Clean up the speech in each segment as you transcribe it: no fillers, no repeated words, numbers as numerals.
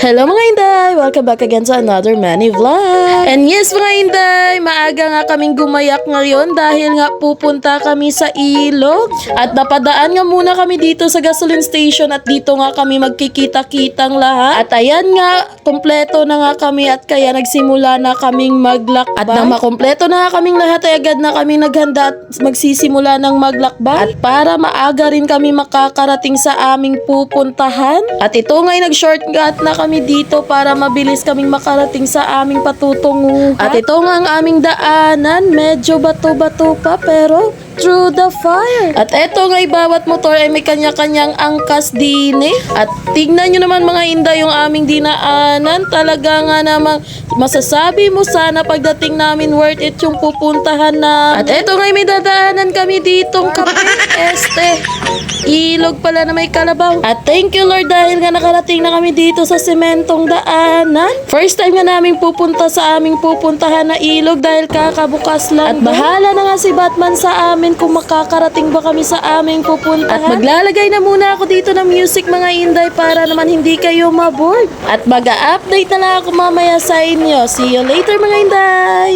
Hello mga Inday! Welcome back again sa another Manny Vlog! And yes mga Inday, maaga nga kaming gumayak ngayon dahil nga pupunta kami sa ilog. At napadaan nga muna kami dito sa gasoline station at dito nga kami magkikita-kitang lahat. At ayan nga, kompleto na nga kami at kaya nagsimula na kaming maglakbay. At nang makompleto na nga kaming lahat ay agad na kaming naghanda at magsisimula ng maglakbay. At para maaga rin kami makakarating sa aming pupuntahan. At ito nga'y nag-shortcut na kami dito para mabilis kaming makarating sa aming patutunguhan. At ito nga ang aming daanan, medyo bato-bato pa pero through the fire. At eto nga bawat motor ay may kanya-kanyang angkas din eh. At tignan nyo naman mga Inday yung aming dinaanan. Talaga nga namang masasabi mo sana pagdating namin worth it yung pupuntahan na. At eto nga may dadaanan kami ditong kape. Ilog pala na may kalabaw. At thank you Lord dahil nga nakarating na kami dito sa sementong daanan. First time nga namin pupunta sa aming pupuntahan na ilog dahil kakabukas lang. At bahala na nga si Batman sa amin kung makakarating ba kami sa aming pupuntahan. At maglalagay na muna ako dito ng music mga Inday para naman hindi kayo maboard. At mag-a-update na lang ako mamaya sa inyo. See you later mga Inday!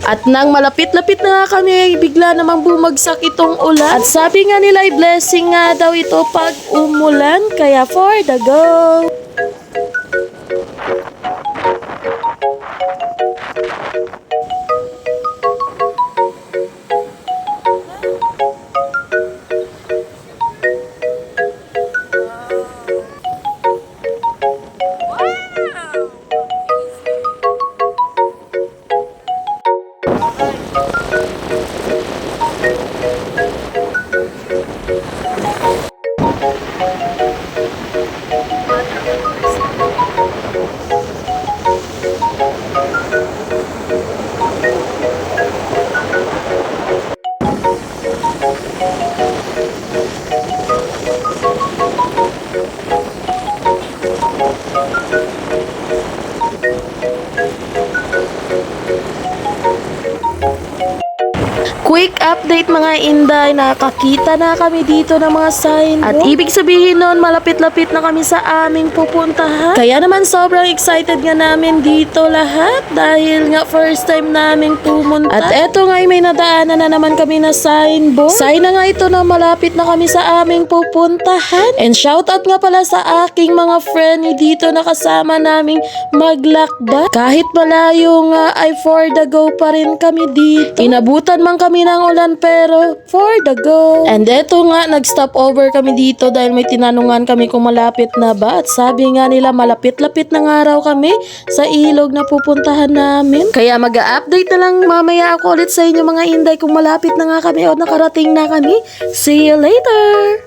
At nang malapit-lapit na nga kami, bigla namang bumagsak itong ulan. At sabi nga nila ay blessing nga daw ito pag umulan. Kaya for the go! Quick update mga Inday, nakakita na kami dito ng mga sign. At ibig sabihin nun, malapit-lapit na kami sa aming pupuntahan. Kaya naman sobrang excited nga namin dito lahat dahil nga first time namin pumunta. At eto nga may nadaanan na naman kami na signboard. Sign na nga ito na malapit na kami sa aming pupuntahan. And shoutout nga pala sa aking mga friend dito na kasama naming maglakbay. Kahit malayo nga ay for the go pa rin kami dito. Inabutan man kami ng ulan pero for the go. And eto nga, nag-stop over kami dito dahil may tinanungan kami kung malapit na ba. At sabi nga nila malapit-lapit na nga raw kami sa ilog na pupuntahan namin. Kaya mag-a-update na lang mamaya ako ulit sa inyo mga Inday kung malapit na nga kami o nakarating na kami. See you later!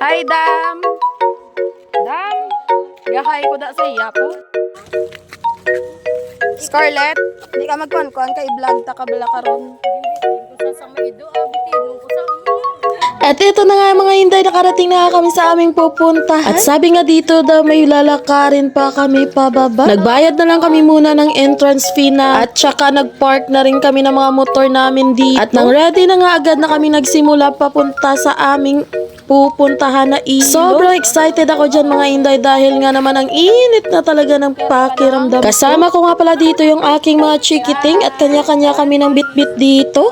Hi, Dam! Dam! Gahay ko da sa iya po. Scarlett, di ka magkuhan-kuhan kay vlog ta kabala karon. At ito na nga mga Inday, nakarating na kami sa aming pupuntahan. At sabi nga dito daw may lalakarin pa kami pababa. Nagbayad na lang kami muna ng entrance fee na at saka nagpark na rin kami ng mga motor namin dito. At nang ready na nga agad na kami nagsimula papunta sa aming pupuntahan na ilog. Sobrang excited ako dyan mga Inday dahil nga naman ang init na talaga ng pakiramdam. Kasama ko nga pala dito yung aking mga chikiting at kanya-kanya kami ng bit-bit dito.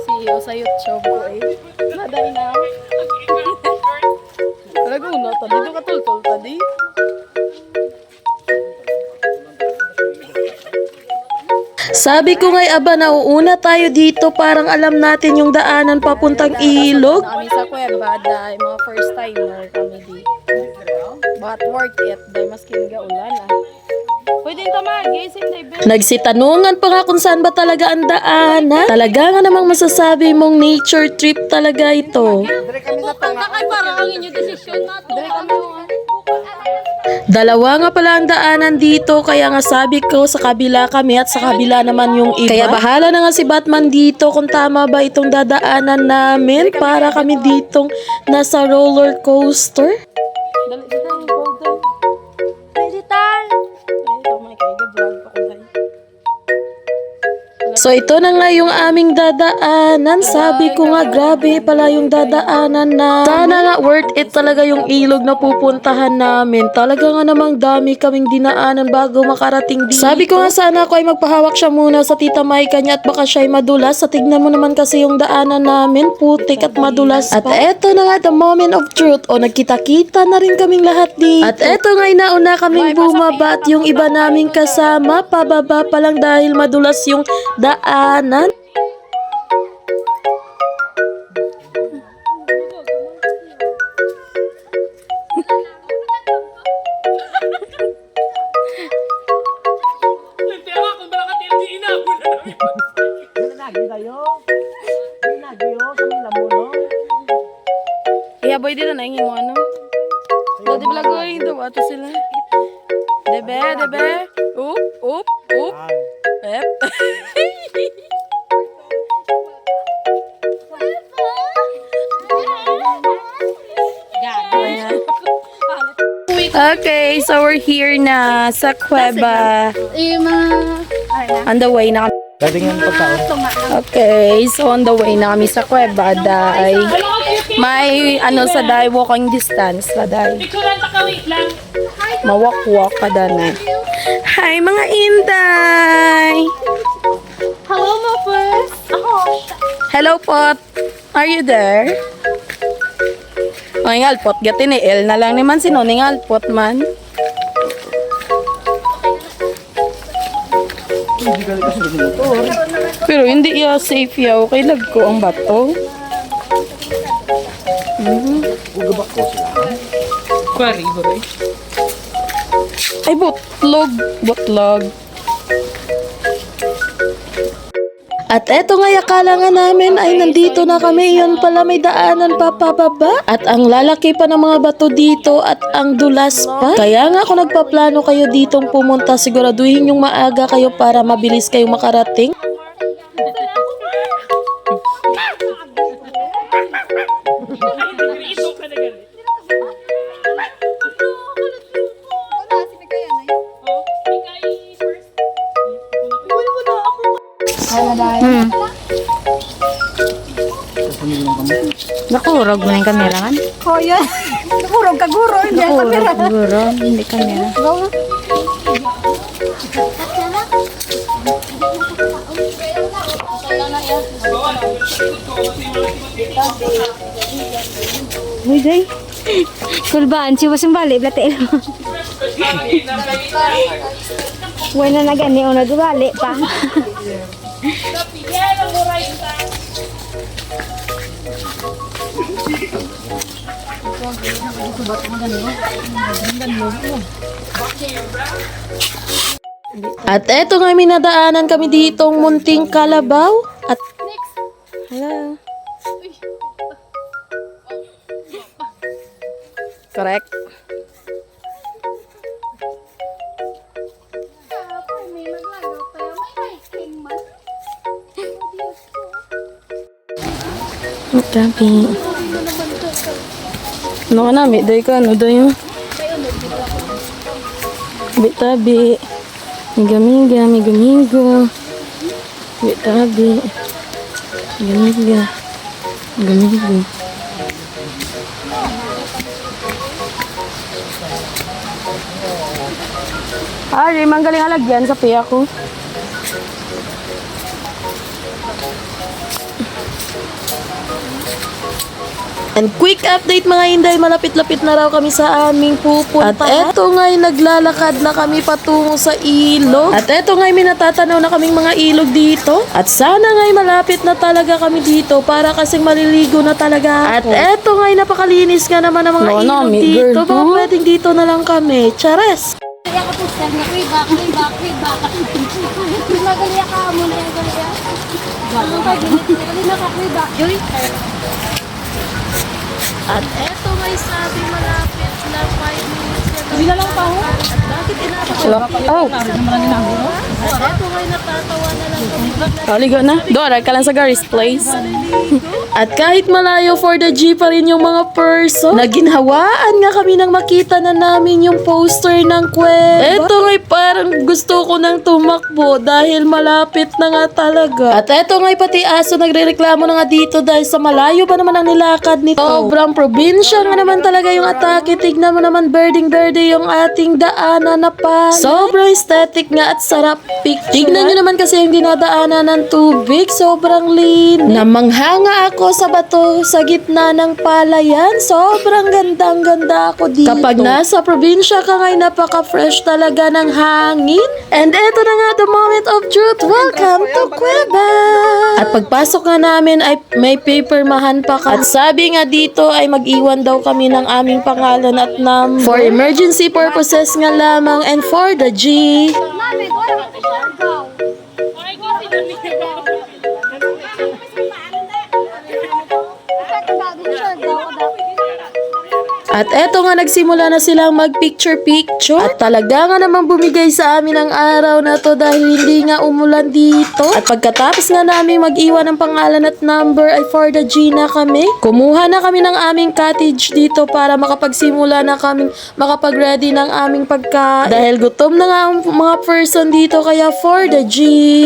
Siyo sa YouTube ko eh. Naday na. Laguna, tadi do ka tultol tadi. Sabi ko nga'y aba, nauuna tayo dito, parang alam natin yung daanan papuntang ilog. Kami sa kuweba dahil mga first timer kami di. But worth it dahil maskin ga ulan ah. Pwede ka mag-gising dahil. Nagsitanungan pa nga kung saan ba talaga ang daanan. Talaga nga namang masasabi mong nature trip talaga ito. Dire kami sa tanga. Kay parang ang inyo desisyon na to. Dire kami Dalawa nga pala ang daanan dito, kaya nga sabi ko sa kabila kami at sa kabila naman yung iba. Kaya bahala na nga si Batman dito kung tama ba itong dadaanan namin para kami ditong nasa roller coaster. Dali dito yung golden. Pwede tal. Ito may kaiga vlog pa ko dahil. So ito na nga yung aming dadaanan. Sabi ko nga grabe pala yung dadaanan na. Sana nga worth it talaga yung ilog na pupuntahan namin. Talaga nga namang dami kaming dinaanan bago makarating dito. Sabi ko nga sana ako ay magpahawak siya muna sa tita Maika niya at baka siya ay madulas. Sa tignan mo naman kasi yung daanan namin, putik at madulas pa. At eto na nga the moment of truth. O nagkita-kita na rin kaming lahat dito. At eto nga nauna kaming bumaba at yung iba naming kasama pababa pa lang dahil madulas yung daanan. Iya boy dito na ingin mo ano. Dati blagoy do ato sila. Debe, debe. Up. Pep. Okay, so we're here na sa kuweba. On the way na kami. Okay, so on the way na kami sa kuweba dahil may ano sa dahil walking distance sa dahil. Mawak-walk ka na. Hi mga Inday! Hello, my first. Hello, Pot. Are you there? O, ingal, Pot. Gati ni El na lang naman. Sino ni Pot man? Pero hindi ya safe ya. Okay lag ko ang bato. Kwari, hoy. Ay, butlog. Butlog. At eto nga akala nga namin ay nandito na kami, yun pala may daanan pa pababa. At ang lalaki pa ng mga bato dito at ang dulas pa. Kaya nga kung nagpaplano kayo ditong pumunta, siguraduhin yung maaga kayo para mabilis kayo makarating. Nakurog mo na yung kamera kan? Oh, yan. Nakurog ka guro. Hindi ako Nakurog siguro, hindi kamera. Uy, day. Kulbaan, siya wasang balik, blatel. Wala na gani, una dubalik pa. At eto nga minadaanan kami ditong munting kalabaw. At hello. Correct. Tabi. Ano ka na, day ka, ano day mo? Tabi. Miga-miga, miga-miga. Tabi. Miga-miga. Miga-miga. Ari, manggaling alagyan sa piya ko. And quick update mga Inday, malapit-lapit na raw kami sa aming pupuntahan. At eto nga'y naglalakad na kami patungo sa ilog. At eto nga'y minatatanaw na kaming mga ilog dito. At sana nga'y malapit na talaga kami dito para kasing maliligo na talaga ako. At eto nga'y napakalinis nga naman ng mga ilog dito. Baka pwedeng dito na lang kami. Chares! Kaya ka po sir, way back. Pinagalia ka mo na yung galia. Ano ka, ginit na ka, way back. Joy. At eto nga'y sabi malapit lang 5 minutes na. Hindi na lang pa ho. Bakit inabot? Oh. At eto nga'y natatawa na lang kami. Aligo na. Dora, ka lang sa Gary's place. At kahit malayo for the G pa rin yung mga person, naginhawaan nga kami nang makita na namin yung poster ng kuweba. Eto nga'y parang gusto ko nang tumakbo dahil malapit na nga talaga. At eto nga'y pati aso nagrereklamo na nga dito dahil sa malayo pa naman ang nilakad nito. Sobrang probinsya nga naman talaga yung atake. Tignan mo naman berding-berde yung ating daanan na pa. Sobrang aesthetic nga at sarap picture. Tignan nyo naman kasi yung dinadaanan ng tubig. Sobrang linis. Namanghanga ako sa bato sa gitna ng palayan. Sobrang gandang-ganda ako dito. Kapag nasa probinsya ka nga'y napaka-fresh talaga ng hangin. And eto na nga the moment of truth. Welcome to Cueva! At pagpasok nga namin ay may papermahan pa ka. At sabi nga dito ay mag-iwan daw kami ng aming pangalan at number. For emergency purposes nga lamang and for the G. Mami, wala ka sa Siargao. At eto nga nagsimula na silang mag-picture-picture. At talaga nga naman bumigay sa amin ang araw na to dahil hindi nga umulan dito. At pagkatapos nga namin mag-iwan ng pangalan at number ay for the G na kami. Kumuha na kami ng aming cottage dito para makapagsimula na kami makapag-ready ng aming pagkain. Dahil gutom na nga ang mga person dito kaya for the G.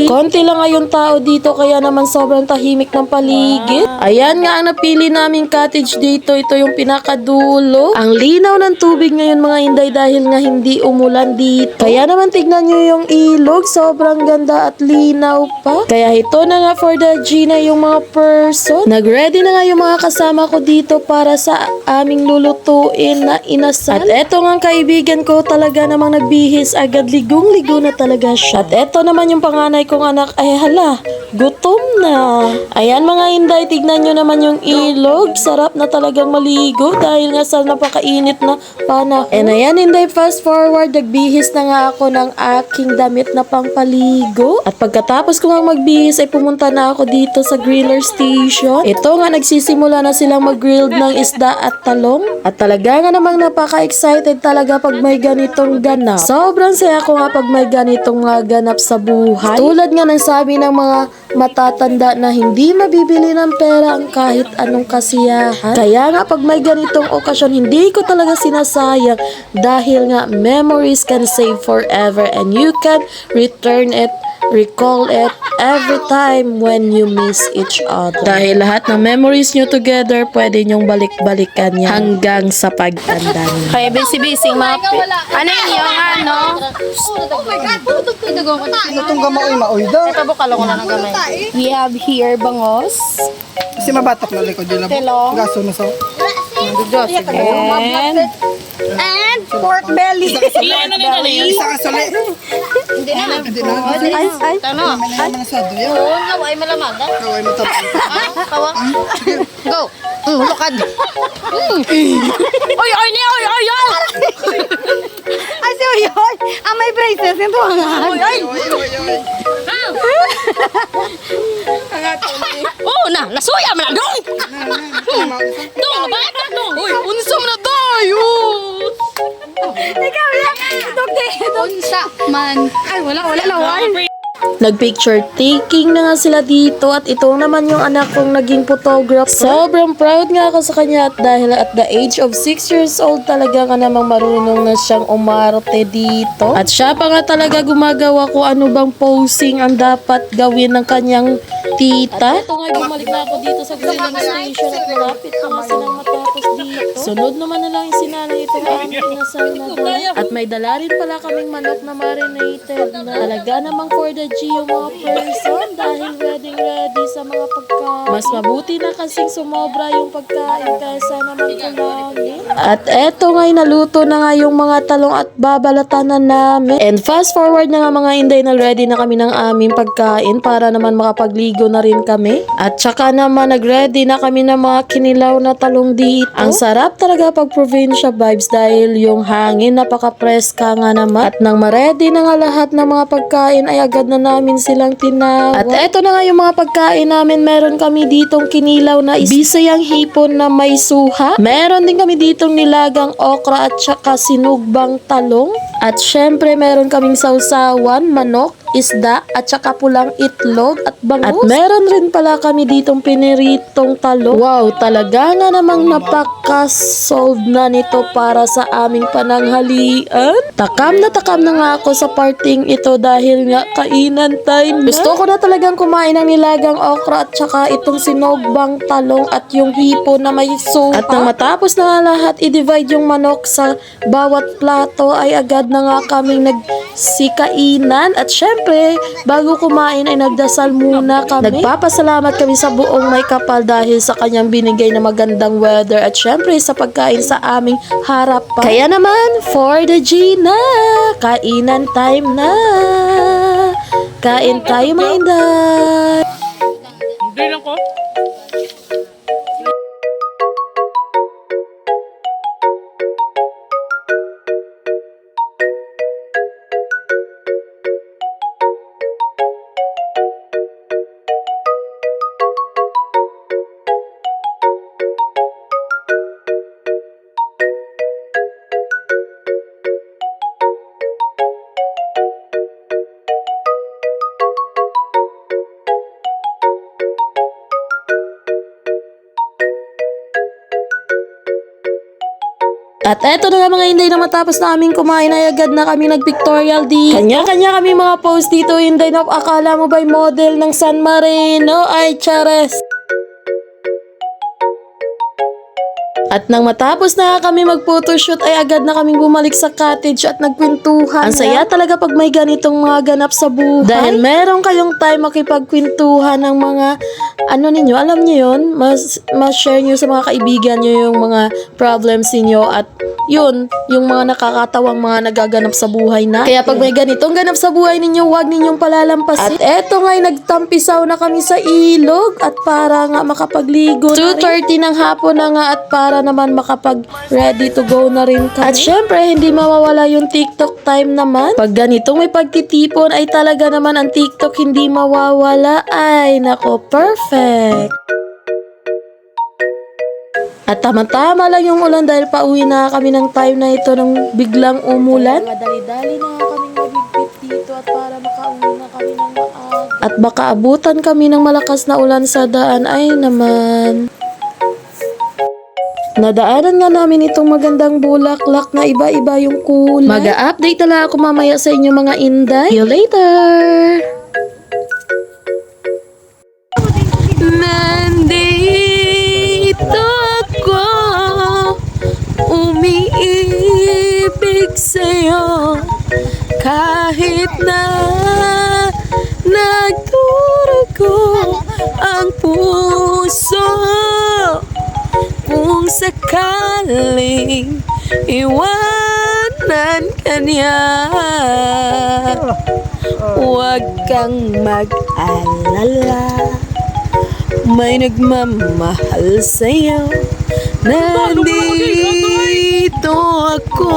Konti lang nga yung tao dito kaya naman sobrang tahimik ng paligid. Ayan nga ang napili naming cottage dito. Ito yung pinakadulo. ilog. Ang linaw ng tubig ngayon mga Inday dahil nga hindi umulan dito. Kaya naman tignan nyo yung ilog, sobrang ganda at linaw pa. Kaya ito na nga for the Gina yung mga person. Nag-ready na nga yung mga kasama ko dito para sa aming lulutuin na inasal. At eto nga ang kaibigan ko talaga namang nagbihis agad, ligong-ligo na talaga siya. At eto naman yung panganay kong anak, ay hala, gutom na. Ayan mga Inday, tignan nyo naman yung ilog. Sarap na talagang maligo dahil nga sa napakainit na panahon. And ayan Inday, fast forward, nagbihis na nga ako ng aking damit na pangpaligo. At pagkatapos ko nga magbihis ay pumunta na ako dito sa griller station. Ito nga nagsisimula na silang mag-grilled ng isda at talong. At talaga nga namang napaka-excited talaga pag may ganitong ganap. Sobrang saya ko nga pag may ganitong mga ganap sa buhay. Tulad nga ng sabi ng mga matatanda na hindi mabibili ng pera ang kahit anong kasiyahan. Kaya nga pag may ganitong okasyon, hindi ko talaga sinasayang dahil nga memories can save forever and you can return it, recall it every time when you miss each other. Dahil lahat ng memories nyo together, pwede nyong balik-balikan yan hanggang sa pagtanda nyo. Kaya busy-busy mapi. Ano yun yung ano? Oh my God! Putog ko dagong ko. Itong gamaoy-maoy daw. Ito bukalo ko lang ng gamay. We have here bangos. Kasi mabatak na likod yun. Telong. Gaso na sa... And pork belly. Isa ka sali. Hindi na. Hindi na. Ay, tama. May naman na sa doya. Oo, naway malamang. Kaway mo tapos. Kawa. Go. Lukad. Oy, oy, oy, oy, oy. Ay, si oy, oy. Ah, may braces. Ito ang oy, oy. Oh, na, nasuya mo na dong. Dong, nabayad na dong. Uy, unsa mo na tayo. Ikaw yan. Unsa man. Ay, wala laway. Nagpicture taking na nga sila dito at ito naman yung anak kong naging photographer. Sobrang proud nga ako sa kanya at dahil at the age of 6 years old talaga nga namang marunong na siyang umarte dito. At siya pa nga talaga gumagawa ko ano bang posing ang dapat gawin ng kanyang tita. At ito nga bumalik na ako dito sa Griller Station at malapit pa nga silang matapos dito. Sunod naman na lang yung sinanay itong aming inasal na doon. At may dala rin pala kaming manok na marinated na talaga namang for the G yung mga person dahil ready sa mga pagkain. Mas mabuti na kasing sumobra yung pagkain kaysa naman kulangin. At eto nga'y naluto na nga yung mga talong at babalatan na namin. And fast forward na nga mga Inday na ready na kami ng aming pagkain para naman makapagligo na rin kami. At saka naman nag-ready na kami ng mga kinilaw na talong dito. Ang sarap talaga pag provincia vibes dahil yung hangin napaka-preska nga naman. At nang ma-ready na nga lahat ng mga pagkain ay agad na namin silang tinawag. At eto na nga yung mga pagkain namin. Meron kami ditong kinilaw na bisayang hipon na may suha. Meron din kami ditong nilagang okra at saka sinugbang talong. At syempre meron kaming sausawan, manok, isda at saka pulang itlog at bangus. At meron rin pala kami ditong piniritong talong. Wow, talaga nga namang napaka-solve na nito para sa aming pananghalian. Takam na nga ako sa parting ito dahil nga kainan time na. Gusto ko na talagang kumain ng nilagang okra at saka itong sinogbang talong at yung hipon na may suha. At nang matapos na nga lahat, i-divide yung manok sa bawat plato ay agad na nga kaming nagsikainan. At syempre, bago kumain ay nagdasal muna kami. Nagpapasalamat kami sa buong may kapal dahil sa kanyang binigay na magandang weather at syempre sa pagkain sa aming harapan. Kaya naman, for the Gina, kainan time na. Kain tayo mga Inday. Hindi lang ko. At eto na nga mga Inday na matapos na aming kumain ay agad na kami nag-pictorial di. Kanya-kanya kami mga post dito Inday na akala mo ba'y model ng San Marino? Ay chares! At nang matapos na kami mag-photoshoot ay agad na kaming bumalik sa cottage at nagkwentuhan. Ang saya talaga pag may ganitong mga ganap sa buhay. Dahil meron kayong time makipagkwentuhan ng mga ano ninyo, alam niyo yun, mas-share nyo sa mga kaibigan nyo yung mga problems niyo at yun, yung mga nakakatawang mga nagaganap sa buhay na. Kaya pag may ganitong ganap sa buhay ninyo, huwag ninyong palalampasin. At eto nga'y nagtampisaw na kami sa ilog at para nga makapagligo 2:30 ng hapon na nga at para naman makapag ready to go na rin kami. At syempre, hindi mawawala yung TikTok time naman. Pag ganitong may pagtitipon ay talaga naman ang TikTok hindi mawawala. Ay, nako, perfect! At tama-tama lang yung ulan dahil pauwi na kami ng time na ito nang biglang umulan. Madali-dali na kami magigpit dito at para makauwi na kami ng maaga. At baka abutan kami ng malakas na ulan sa daan. Ay naman. Nadaanan nga namin itong magandang bulaklak na iba-iba yung kulay. Mag-a-update na lang ako mamaya sa inyo mga inday. See you later! Nandito ako, umiibig sa'yo, kahit na nagdurugo ang puso. Kung sakaling iwanan ka niya, huwag kang mag-alala. May nagmamahal sa'yo. Nandito ako.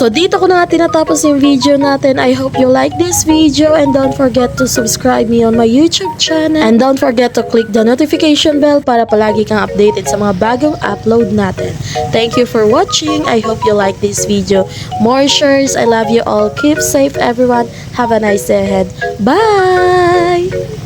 So dito ko na nga tinatapos yung video natin. I hope you like this video and don't forget to subscribe me on my YouTube channel. And don't forget to click the notification bell para palagi kang updated sa mga bagong upload natin. Thank you for watching. I hope you like this video. More shares. I love you all. Keep safe everyone. Have a nice day ahead. Bye!